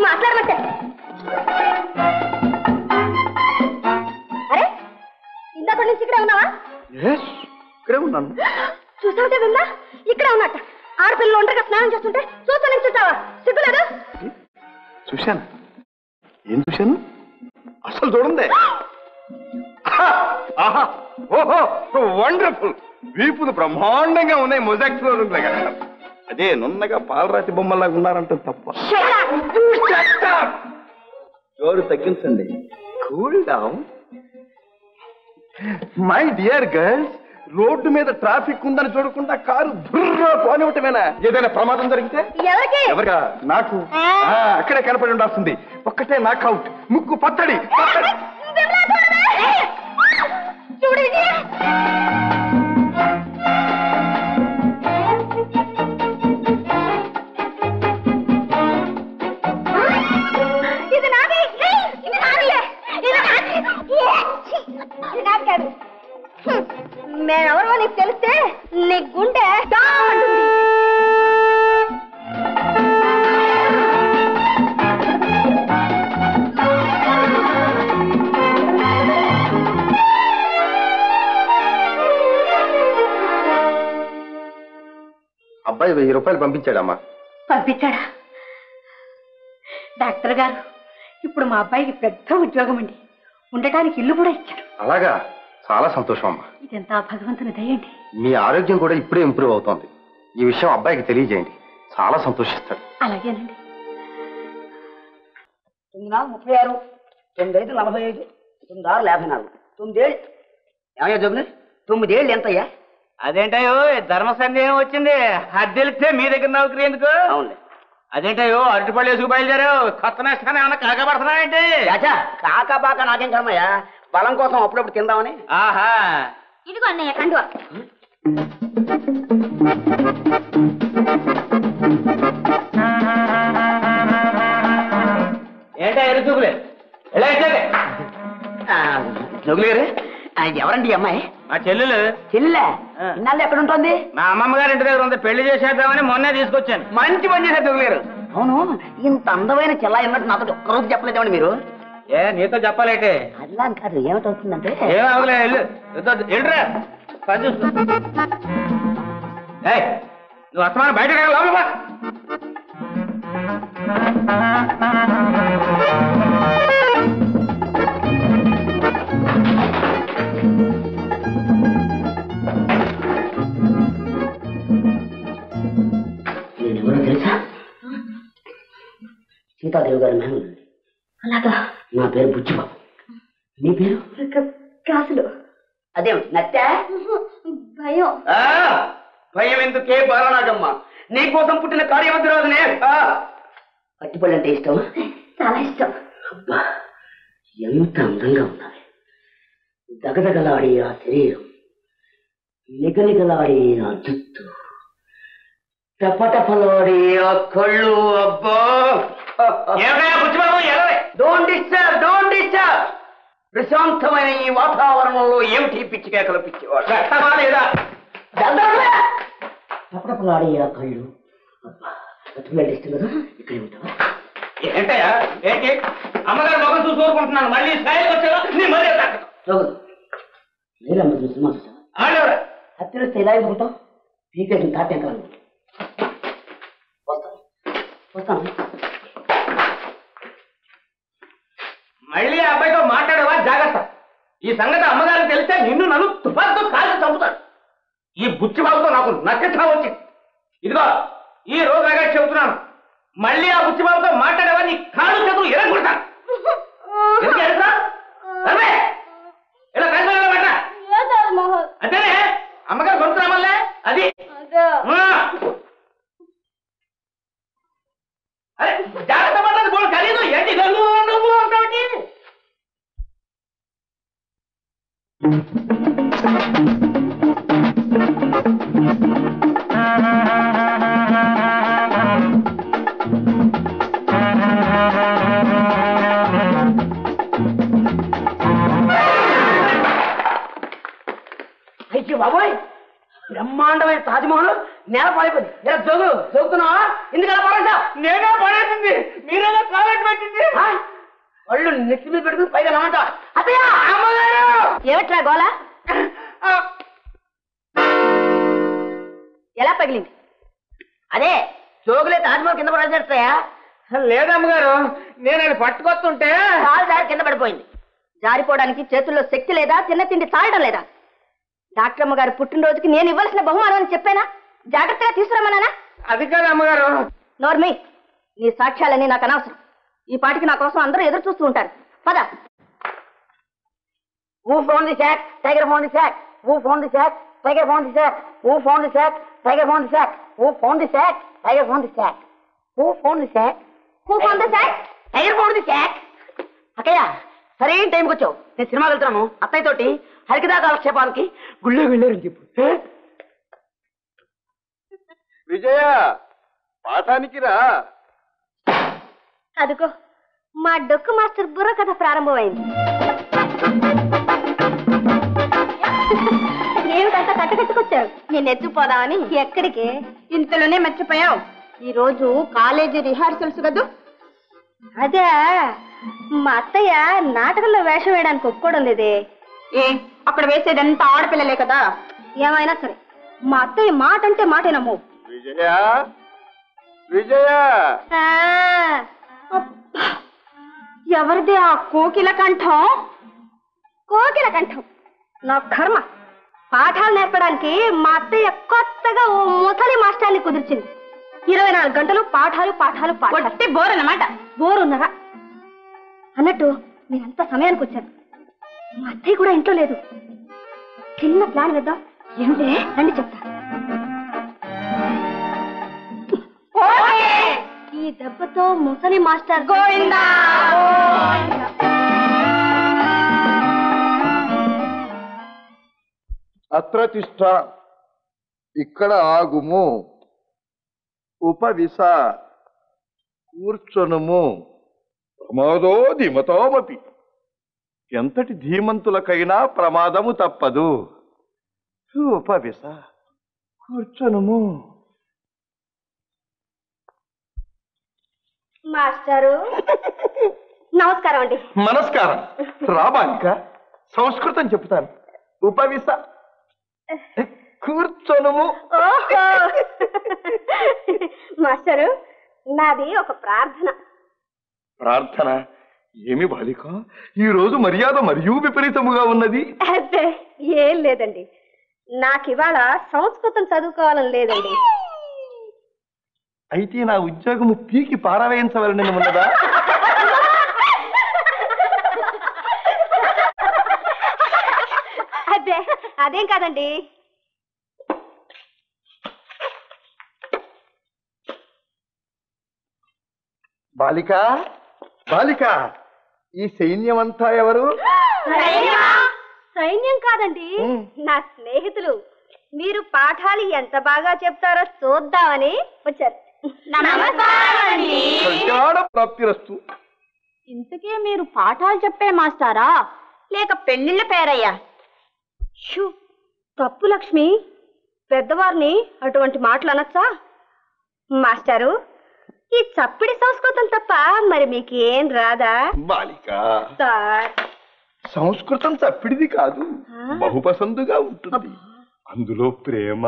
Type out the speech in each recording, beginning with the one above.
మాట్లాడమంటే అరే ఇందాక నుంచి ఇక్కడే ఉన్నావా? ఇక్కడే ఉన్నాను. చూసావుటే విందా ఇక్కడే ఉన్నట్ట. ఆడపిల్లలు ఒంటరిగా స్నానం చేస్తుంటే చూస్తా చూసావా? సిగ్గులేదు? చూశాను. ఏం చూశాను? అసలు చూడండి. ఓహో వండర్ఫుల్. వీపులు బ్రహ్మాండంగా ఉన్నాయి. మొజాక్ ఫ్లోరింగ్ లాగా. అదే నున్నగా పాలరాతి బొమ్మలాగా ఉన్నారంటే తప్ప. జోరు తగ్గించండి. Cool down. My dear girls, road మీద ట్రాఫిక్ ఉందని చూడకుండా కారు దుర్రా పోనివ్వటమేనా? ఏదైనా ప్రమాదం జరిగితే ఎవరిగా? నాకు అక్కడే కనపడి ఉండాల్సింది. ఒక్కటే నాకౌట్. ముక్కు పచ్చడి. మేమెవరో నీకు తెలిస్తే నీ గుండె అబ్బాయి 1000 రూపాయలు పంపించాడమ్మా. పంపించాడా? డాక్టర్ గారు ఇప్పుడు మా అబ్బాయికి పెద్ద ఉద్యోగం అండి. ఉండటానికి ఇల్లు కూడా ఇచ్చారు. అలాగా? చాలా సంతోషం అమ్మా. ఇదంతా భగవంతుని దయండి. మీ ఆరోగ్యం కూడా ఇప్పుడే ఇంప్రూవ్ అవుతోంది. ఈ విషయం అబ్బాయికి తెలియజేయండి. చాలా సంతోషిస్తాడు. అలాగేనండి. 9 36 9 5 45 9 6 54 9 ఏళ్ళు. ఏమయ్యా జబ్బులు? 9 ఏళ్ళు ఎంతయ్యా? అదేంటయ్యో ధర్మ సందేహం వచ్చింది. అది తెలిస్తే మీ దగ్గర నౌకరీ ఎందుకు? అవునులే. అదేంటయ్యో అరటిపళ్ళు వేసుకు బయలుదేరావు. కొత్త నష్టాన్ని ఏమన్నా కాకపడుతున్నాయంటే? చాచా కాకా బాకా నాకేం కర్మయ్యా. బలం కోసం అప్పుడప్పుడు తిందామని. ఆహా ఇదిగో అన్నయ్య కండువా. ఏంటో ఎరు చూపులే ఎలా ఇచ్చాకే? జోగులు గారు ఎవరండి ఈ అమ్మాయి? మా చెల్లెలు. చెల్లె? ఇన్నాళ్ళు ఎక్కడ ఉంటుంది? మా అమ్మమ్మ గారి ఇంటి దగ్గర ఉంది. పెళ్లి చేసేద్దామని మొన్నే తీసుకొచ్చాను. మంచి పని చేశారు జోగులు గారు. అవును ఇంత అందమైన చెల్ల అన్నట్టు నాతో ఒక్కరోజు చెప్పలేదేమండి మీరు? ఏ నీతో చెప్పాలంటే? అలా అని కాదు. ఏమిటవుతుందంటే ఏం అవలే వెళ్ళురా పని చూసుకో. నువ్వు అస్తమానం బయట లోపల. నేనెవరో తెలుసా? సీతాదేవి గారి మేనల్లుడు. అలాగా? నా పేరు బుచ్చిబాబు. నీ పేరు? కాసులు. అదే నత్తా? భయం. భయం ఎందుకే బాలనాగమ్మ? నీ కోసం పుట్టిన కార్యవంతురాజునే. అట్టిపళ్ళు అంటే ఇష్టమా? చాలా ఇష్టం. అబ్బా ఎంత అందంగా ఉన్నది. దగదగలాడి ఆ శరీరం, నిగనిగలాడి ఆ జుట్టు, టపటపలాడి ఆ కళ్ళు. అబ్బా డోంట్ డిస్టర్బ్, డోంట్ డిస్టర్బ్. ప్రశాంతమైన ఈ వాతావరణంలో ఏమిటి పిచ్చి కేకలు పిచ్చివాడు? లేదా టపటపలాడి ఆ కళ్ళు. అబ్బా అట్టిపళ్ళు ఇష్టం కదా? ఇక్కడే ఉంటావా? ఏంటయ్యా ఏంటి? అమ్మగారు మొగం చూసి ఊరుకుంటున్నాను. మళ్ళీ స్థాయికి వచ్చావా? నీ మరీ నీలమ్మ సినిమా చూసావా? ఆడేవరా హత్యలు ఇలా ఎందుకుంటావు? పీకేసిన తాటేకాలు. వస్తాను వస్తాను. మళ్ళీ ఆ అబ్బాయితో మాట్లాడేవా? జాగ్రత్త. ఈ సంగతి అమ్మగారికి తెలిస్తే నిన్ను నన్ను తుపాకుతో కాల్చి చంపుతాడు. ఈ బుచ్చిబాబుతో నాకు నచ్చటం వచ్చింది. ఇదిగో ఈ రోజు రగా చెబుతున్నాను. మళ్ళీ ఆ బుచ్చిబాబుతో మాట్లాడేవా నీ కాళ్ళు చేతులు ఎరగొడతాను. ఇలా కలిసి అంతేనే అమ్మగారు కొనుక్కురామల్లే అది. అరే జాగ్రత్త పడ్డది పోను ఖరీదు ఏంటి నువ్వు అంటావుటి? అయ్యో బాబోయ్ బ్రహ్మాండమైన తాజ్మహల్ నేల పడిపోయింది. ఇలా జోగుతున్నావా? ఎందుకలా పడేసా? నేనే పడేసింది, మీరేనా కాలెట్ పెట్టింది. వాళ్ళు నెత్తి మీద పెట్టుకుని పైగా నమ్మంటా. అత్తయ్య, అమ్మగారు! ఏమిట్రా గోళ? ఎలా పగిలింది? అదే జోగులే తాజ్మహల్ కింద పడేసేస్తాయా? లేదమ్మగారు, నేను అది పట్టుకొస్తుంటే కాలు దారి కింద పడిపోయింది. జారిపోవడానికి చేతుల్లో శక్తి లేదా, తిన్న తిండి చాలడం లేదా? డాక్టర్ అమ్మ గారు పుట్టినరోజుకి నేను ఇవ్వాల్సిన బహుమానం అని చెప్పానా? జాగ్రత్తగా తీసుకురమ్మన్నానా? అది కాదు అమ్మగారు. నోర్మి, నీ సాక్ష్యాలన్నీ నాకు అనవసరం. ఈ పాటికి నా కోసం అందరూ ఎదురు చూస్తూ ఉంటారు. పద. Who found the sack? Tiger found the sack. Who found the sack? Tiger found the sack. Who found the sack? Tiger found the sack. Who found the sack? Tiger found the sack. Who found the sack? Who found the sack? Tiger found the sack. అక్కయ్య, సరైన టైంకి వచ్చావు. నేను cinema వెళ్తున్నాను. అత్తయ్య తోటి హరికదా కాలక్షేపానికి గుళ్ళో వెళ్ళారని చెప్పు. విజయ, పాఠానికి రా. అదుకో మా డొక్కు మాస్టర్ బుర్ర కథ ప్రారంభమైంది. ఏమిటంతా కట్టుకట్టుకొచ్చారు? నేను ఎత్తుపోదామని. ఎక్కడికి? ఇంతలోనే మర్చిపోయావు. ఈ రోజు కాలేజీ రిహార్సల్స్ కదూ. అదే, మా అత్తయ్య నాటకంలో వేషం వేయడానికి ఒప్పుకోవడం లేదే. ఏ, అక్కడ వేసేదంతా ఆడపిల్లలే కదా. ఏమైనా సరే మా అత్తయ్య మాట అంటే మాటేనమ్మో. విజయ, విజయ. ఎవరిది ఆ కోకిల కంఠం? కోకిల కంఠం నా కర్మ. పాఠాలు నేర్పడానికి మా అత్తయ్య కొత్తగా ఓ ముసలి మాస్టర్ని కుదిర్చింది. 24 గంటలు పాఠాలు పాఠాలు పాఠాలు. బోర్ అన్నమాట. బోర్ ఉన్నారా అన్నట్టు నేనంత సమయానికి వచ్చాను. మా అత్తయ్య కూడా ఇంట్లో లేదు. చిన్న ప్లాన్ వేద్దాం. ఏమిటే? రండి చెప్తా. ఈ దెబ్బతో ముసలి మాస్టర్ గోవిందా. అత్ర తిష్ట, ఇక్కడ ఆగుము. ఉపవిశ, కూర్చొనుము. ప్రమాదో ధీమతోమపి, ఎంతటి ధీమంతులకైనా ప్రమాదము తప్పదు. ఉపవిశ, కూర్చొనుము. మాస్టారు నమస్కారం అండి. నమస్కారం. రాబాలిక, సంస్కృతం చెప్తాను. ఉపవిశ, కూర్చొనుము. ఓహో మాస్టారు, నాది ఒక ప్రార్థన. ప్రార్థన? ఏమి బాలిక, ఈ రోజు మర్యాద మరియు విపరీతముగా ఉన్నది. అదే ఏం లేదండి, నాకివాళ సంస్కృతం చదువుకోవాలని లేదండి. అయితే నా ఉద్యోగము పీకి పారవేయించవలని ఉన్నదా? అదే అదేం కాదండి. బాలిక, బాలిక, ఈ సైన్యమంతా ఎవరు? సైన్యం కాదండి, నా స్నేహితులు. మీరు పాఠాలు ఎంత బాగా చెప్తారో చూద్దామని వచ్చారు. కళ్యాణ ప్రాప్తిరస్తు. ఇంతకే మీరు పాఠాలు చెప్పే మాస్టారా లేక పెళ్లిళ్ళ పేరయ్యా? తప్పు లక్ష్మి, పెద్దవారిని అటువంటి మాటలు అనొచ్చా? మాస్టారు, ఈ చప్పిడి సంస్కృతం తప్ప మరి మీకు ఏం రాదా? బాలిక, సార్, సంస్కృతం చప్పిడిది కాదు, బహుపసందుగా ఉంటుంది. అందులో ప్రేమ,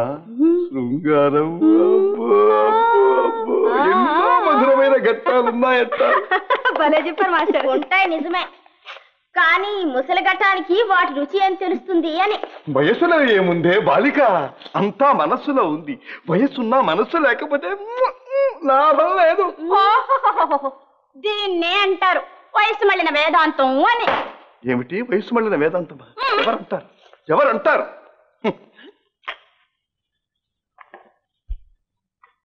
శృంగారం, అబ్బో, అబ్బో, అబ్బో, ఎన్నో మధురమైన ఘట్టాలున్నాయట. భలే చెప్పారు మాస్టర్. ఉంటాయి నిజమే, కానీ ముసలి ఘట్టానికి వాటి రుచి ఏం తెలుస్తుంది అని. వయసులో ఏముందే బాలిక, అంతా మనస్సులో ఉంది. వయసున్నా మనస్సు లేకపోతే లాభం లేదు. దీన్నే అంటారు వయసు మళ్ళిన వేదాంతం అని. ఏమిటి వయసు మళ్ళిన వేదాంతమా? ఎవరంటారు? ఎవరంటారు?